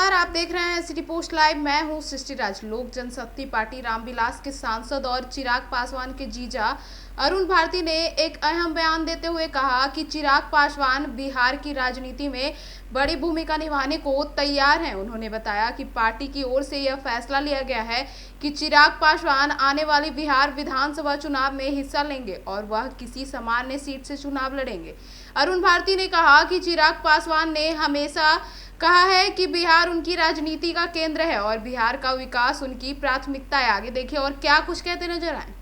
नमस्कार, आप देख रहे हैं सिटी पोस्ट लाइव। मैं हूं सृष्टि राज। लोक जनशक्ति पार्टी रामविलास के सांसद और चिराग पासवान के जीजा अरुण भारती ने एक अहम बयान देते हुए कहा कि चिराग पासवान बिहार की राजनीति में बड़ी भूमिका निभाने को तैयार हैं। उन्होंने बताया कि पार्टी की ओर से यह फैसला लिया गया है कि चिराग पासवान आने वाली बिहार विधानसभा चुनाव में हिस्सा लेंगे और वह किसी सामान्य सीट से चुनाव लड़ेंगे। अरुण भारती ने कहा कि चिराग पासवान ने हमेशा कहा है कि बिहार उनकी राजनीति का केंद्र है और बिहार का विकास उनकी प्राथमिकता है। आगे देखिए और क्या कुछ कहते नजर आए।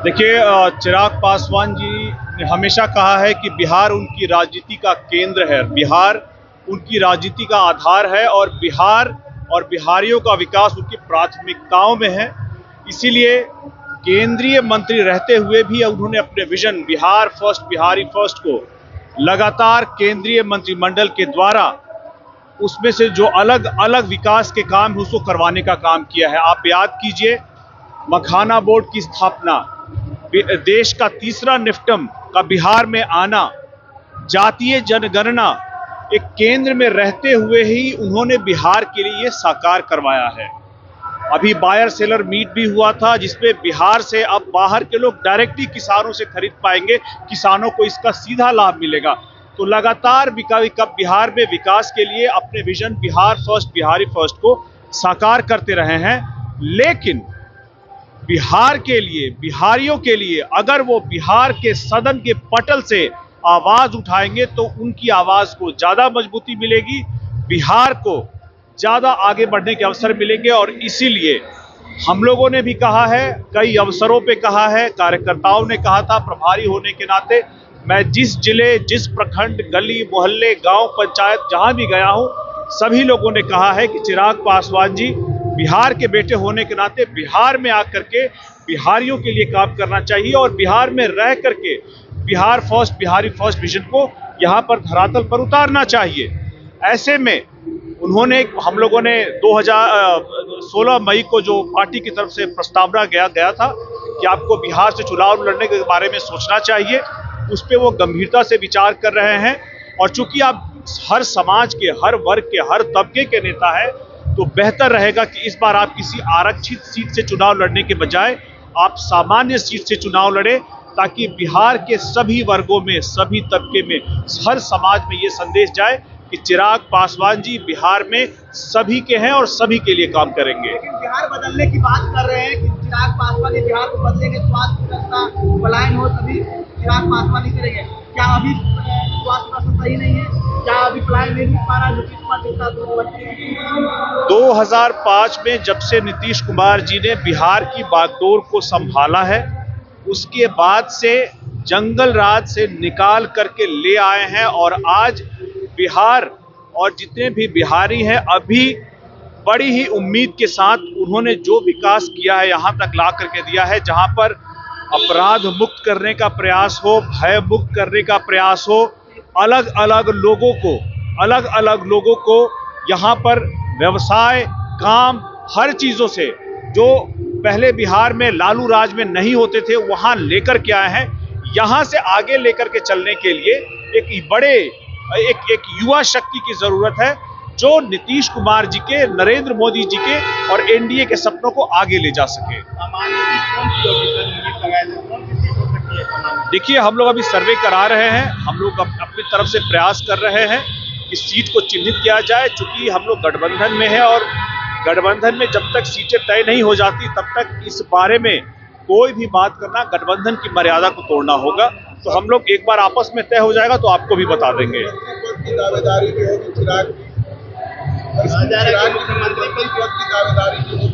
देखिए, चिराग पासवान जी ने हमेशा कहा है कि बिहार उनकी राजनीति का केंद्र है, बिहार उनकी राजनीति का आधार है और बिहार और बिहारियों का विकास उनकी प्राथमिकताओं में है। इसीलिए केंद्रीय मंत्री रहते हुए भी उन्होंने अपने vision Bihar first, Bihari first को लगातार केंद्रीय मंत्रिमंडल के द्वारा उसमें से जो अलग अलग विकास के काम है उसको करवाने का काम किया है। आप याद कीजिए, मखाना बोर्ड की स्थापना, देश का तीसरा निफ्टम का बिहार में आना, जातीय जनगणना, एक केंद्र में रहते हुए ही उन्होंने बिहार के लिए ये साकार करवाया है। अभी बायर सेलर मीट भी हुआ था जिसमें बिहार से अब बाहर के लोग डायरेक्टली किसानों से खरीद पाएंगे, किसानों को इसका सीधा लाभ मिलेगा। तो लगातार बिहार में विकास के लिए अपने vision Bihar first, Bihari first को साकार करते रहे हैं। लेकिन बिहार के लिए, बिहारियों के लिए अगर वो बिहार के सदन के पटल से आवाज उठाएंगे तो उनकी आवाज को ज्यादा मजबूती मिलेगी, बिहार को ज्यादा आगे बढ़ने के अवसर मिलेंगे। और इसीलिए हम लोगों ने भी कहा है, कई अवसरों पे कहा है, कार्यकर्ताओं ने कहा था, प्रभारी होने के नाते मैं जिस जिले, जिस प्रखंड, गली मोहल्ले, गांव पंचायत जहां भी गया हूं, सभी लोगों ने कहा है कि चिराग पासवान जी बिहार के बेटे होने के नाते बिहार में आकर के बिहारियों के लिए काम करना चाहिए और बिहार में रह करके Bihar first, Bihari first vision को यहाँ पर धरातल पर उतारना चाहिए। ऐसे में उन्होंने, हम लोगों ने 2016 मई को जो पार्टी की तरफ से प्रस्तावना गया था कि आपको बिहार से चुनाव लड़ने के बारे में सोचना चाहिए, उस पर वो गंभीरता से विचार कर रहे हैं। और चूंकि आप हर समाज के, हर वर्ग के, हर तबके के नेता हैं, तो बेहतर रहेगा कि इस बार आप किसी आरक्षित सीट से चुनाव लड़ने के बजाय आप सामान्य सीट से चुनाव लड़े, ताकि बिहार के सभी वर्गों में, सभी तबके में, हर समाज में ये संदेश जाए कि चिराग पासवान जी बिहार में सभी के हैं और सभी के लिए काम करेंगे। लेकिन बिहार बदलने की बात कर रहे हैं कि चिराग पासवान जी बिहार को बदलेंगे, स्वास्थ्य व्यवस्था पलायन हो तभी चिराग पासवान ही करेंगे। क्या अभी स्वास्थ्य व्यवस्था सही नहीं है? क्या अभी पलायन नहीं हो पा रहा जो कि 2005 में जब से नीतीश कुमार जी ने बिहार की बागडोर को संभाला है, उसके बाद से जंगल राज से निकाल करके ले आए हैं और आज बिहार और जितने भी बिहारी हैं अभी बड़ी ही उम्मीद के साथ उन्होंने जो विकास किया है यहाँ तक ला करके दिया है, जहाँ पर अपराध मुक्त करने का प्रयास हो, भय मुक्त करने का प्रयास हो, अलग अलग लोगों को यहाँ पर व्यवसाय, काम, हर चीज़ों से जो पहले बिहार में लालू राज में नहीं होते थे वहाँ लेकर के आए हैं। यहाँ से आगे लेकर के चलने के लिए एक युवा शक्ति की जरूरत है जो नीतीश कुमार जी के, नरेंद्र मोदी जी के और एनडीए के सपनों को आगे ले जा सके। देखिए, हम लोग अभी सर्वे करा रहे हैं, हम लोग अपनी तरफ से प्रयास कर रहे हैं कि सीट को चिन्हित किया जाए। चूंकि हम लोग गठबंधन में हैं और गठबंधन में जब तक सीटें तय नहीं हो जाती तब तक इस बारे में कोई भी बात करना गठबंधन की मर्यादा को तोड़ना होगा। तो हम लोग एक बार आपस में तय हो जाएगा तो आपको भी बता देंगे।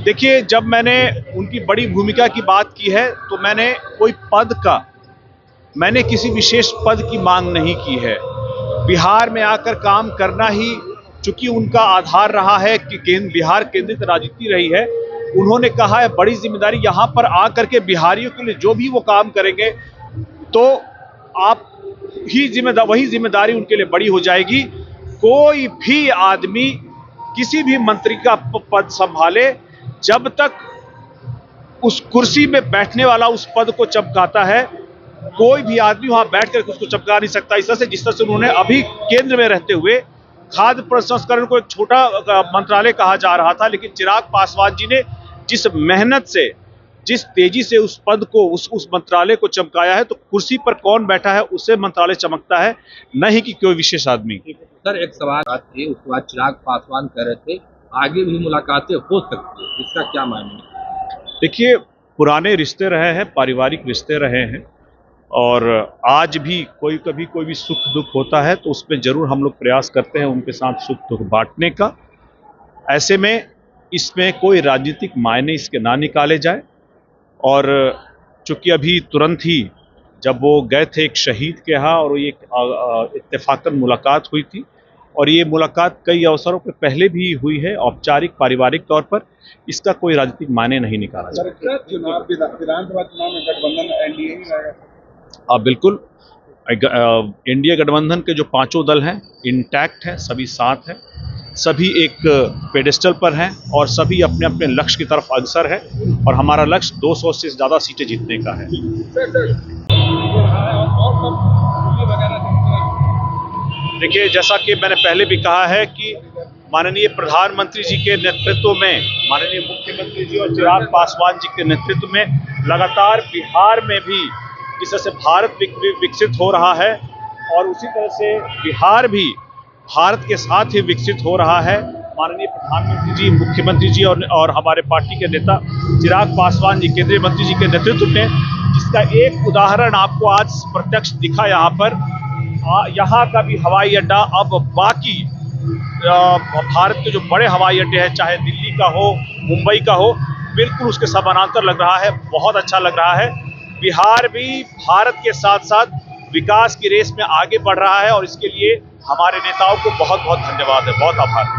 देखिए, जब मैंने उनकी बड़ी भूमिका की बात की है तो मैंने किसी विशेष पद की मांग नहीं की है। बिहार में आकर काम करना ही चूंकि उनका आधार रहा है कि बिहार केंद्रित राजनीति रही है, उन्होंने कहा है बड़ी जिम्मेदारी यहाँ पर आकर के बिहारियों के लिए जो भी वो काम करेंगे तो वही जिम्मेदारी उनके लिए बड़ी हो जाएगी। कोई भी आदमी किसी भी मंत्री का पद संभाले, जब तक उस कुर्सी में बैठने वाला उस पद को चमकाता है कोई भी आदमी वहां बैठ कर उसको चमका नहीं सकता। इस तरह से जिस तरह से उन्होंने अभी केंद्र में रहते हुए खाद्य प्रसंस्करण को एक छोटा मंत्रालय कहा जा रहा था, लेकिन चिराग पासवान जी ने जिस मेहनत से, जिस तेजी से उस पद को, उस मंत्रालय को चमकाया है, तो कुर्सी पर कौन बैठा है उससे मंत्रालय चमकता है, न ही कि कोई विशेष आदमी। सर, एक सवाल थे, उसके बाद चिराग पासवान कह रहे थे आगे भी मुलाकातें हो सकती है, इसका क्या मायने? देखिए, पुराने रिश्ते रहे हैं, पारिवारिक रिश्ते रहे हैं, और आज भी कभी कोई भी सुख दुख होता है तो उसमें जरूर हम लोग प्रयास करते हैं उनके साथ सुख दुख बांटने का। ऐसे में इसमें कोई राजनीतिक मायने इसके ना निकाले जाए, और चूंकि अभी तुरंत ही जब वो गए थे एक शहीद के यहाँ और ये इत्तेफाकन मुलाकात हुई थी, और ये मुलाकात कई अवसरों पर पहले भी हुई है औपचारिक पारिवारिक तौर पर, इसका कोई राजनीतिक मायने नहीं निकाला जाए। विधानसभा चुनाव में गठबंधन एनडीए ही रहेगा? बिल्कुल, इंडिया गठबंधन के जो पांचों दल हैं इंटैक्ट हैं, सभी साथ हैं, सभी एक पेडेस्टल पर हैं और सभी अपने अपने लक्ष्य की तरफ अग्रसर है, और हमारा लक्ष्य 200 से ज़्यादा सीटें जीतने का है। देखिए, जैसा कि मैंने पहले भी कहा है कि माननीय प्रधानमंत्री जी के नेतृत्व में, माननीय मुख्यमंत्री जी और चिराग पासवान जी के नेतृत्व में लगातार बिहार में भी जिस तरह से भारत विकसित हो रहा है, और उसी तरह से बिहार भी भारत के साथ ही विकसित हो रहा है। माननीय प्रधानमंत्री जी, मुख्यमंत्री जी और हमारे पार्टी के नेता चिराग पासवान जी, केंद्रीय मंत्री जी के नेतृत्व में, जिसका एक उदाहरण आपको आज प्रत्यक्ष दिखा यहाँ पर। यहाँ का भी हवाई अड्डा अब बाकी भारत के जो बड़े हवाई अड्डे हैं, चाहे दिल्ली का हो, मुंबई का हो, बिल्कुल उसके समानांतर लग रहा है। बहुत अच्छा लग रहा है। बिहार भी भारत के साथ साथ विकास की रेस में आगे बढ़ रहा है, और इसके लिए हमारे नेताओं को बहुत बहुत धन्यवाद है, बहुत आभार है।